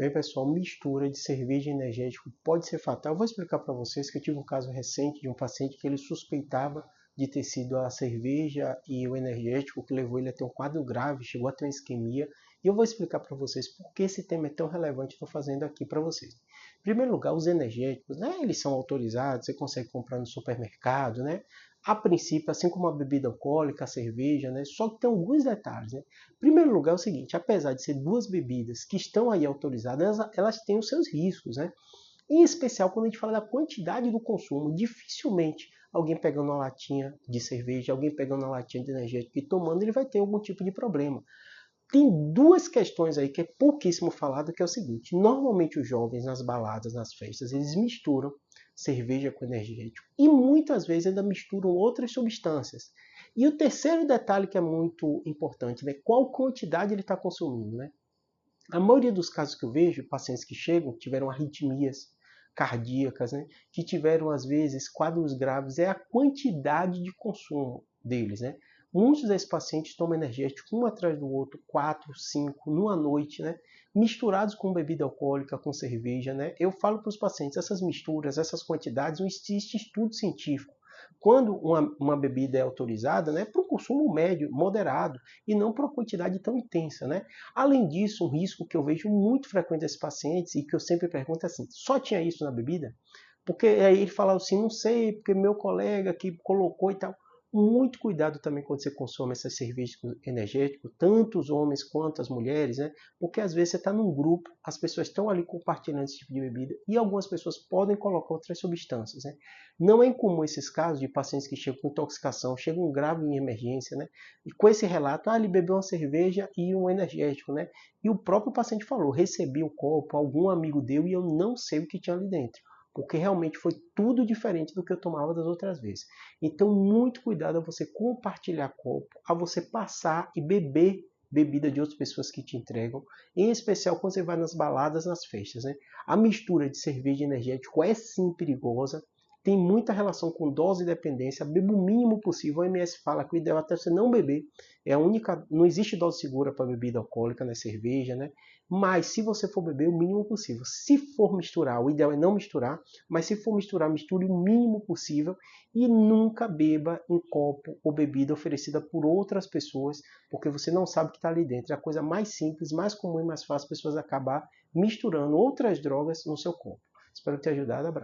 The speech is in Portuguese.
Bem, pessoal, mistura de cerveja e energético pode ser fatal. Eu vou explicar para vocês que eu tive um caso recente de um paciente que ele suspeitava de ter sido a cerveja e o energético que levou ele a ter um quadro grave, chegou a ter uma isquemia. E eu vou explicar para vocês por que esse tema é tão relevante. Estou fazendo aqui para vocês. Em primeiro lugar, os energéticos, né, eles são autorizados, você consegue comprar no supermercado, né? A princípio, assim como a bebida alcoólica, a cerveja, né? Só que tem alguns detalhes, né? Em primeiro lugar, é o seguinte, apesar de ser duas bebidas que estão aí autorizadas, elas têm os seus riscos, né? Em especial quando a gente fala da quantidade do consumo, dificilmente alguém pegando uma latinha de cerveja, alguém pegando uma latinha de energético e tomando, ele vai ter algum tipo de problema. Tem duas questões aí que é pouquíssimo falado, que é o seguinte, normalmente os jovens nas baladas, nas festas, eles misturam cerveja com energético e muitas vezes ainda misturam outras substâncias. E o terceiro detalhe que é muito importante, né? Qual quantidade ele está consumindo, né? A maioria dos casos que eu vejo, pacientes que chegam, tiveram arritmias cardíacas, né? Que tiveram às vezes quadros graves, é a quantidade de consumo deles, né? Muitos desses pacientes tomam energético um atrás do outro, 4, 5, numa noite, né? Misturados com bebida alcoólica, com cerveja, né? Eu falo para os pacientes, essas misturas, essas quantidades, não existe estudo científico. Quando uma bebida é autorizada, né, para um consumo médio, moderado, e não para uma quantidade tão intensa, né? Além disso, um risco que eu vejo muito frequente desses pacientes e que eu sempre pergunto é assim, só tinha isso na bebida? Porque aí ele fala assim, não sei, porque meu colega que colocou e tal. Muito cuidado também quando você consome essas cervejas energéticas, tanto os homens quanto as mulheres, né? Porque às vezes você está num grupo, as pessoas estão ali compartilhando esse tipo de bebida e algumas pessoas podem colocar outras substâncias, né? Não é incomum esses casos de pacientes que chegam com intoxicação, chegam grave em emergência, né? E com esse relato, ele bebeu uma cerveja e um energético, né? E o próprio paciente falou, recebi o copo, algum amigo deu e eu não sei o que tinha ali dentro, porque realmente foi tudo diferente do que eu tomava das outras vezes. Então, muito cuidado a você compartilhar copo, a você passar e beber bebida de outras pessoas que te entregam, em especial quando você vai nas baladas, nas festas, né? A mistura de cerveja e energético é sim perigosa, tem muita relação com dose e dependência, beba o mínimo possível. A OMS fala que o ideal é até você não beber, é a única, não existe dose segura para bebida alcoólica, né, cerveja, né? Mas se você for beber, o mínimo possível. Se for misturar, o ideal é não misturar, mas se for misturar, misture o mínimo possível e nunca beba em copo ou bebida oferecida por outras pessoas, porque você não sabe o que está ali dentro. É a coisa mais simples, mais comum e mais fácil as pessoas acabar misturando outras drogas no seu corpo. Espero ter ajudado. Abraço.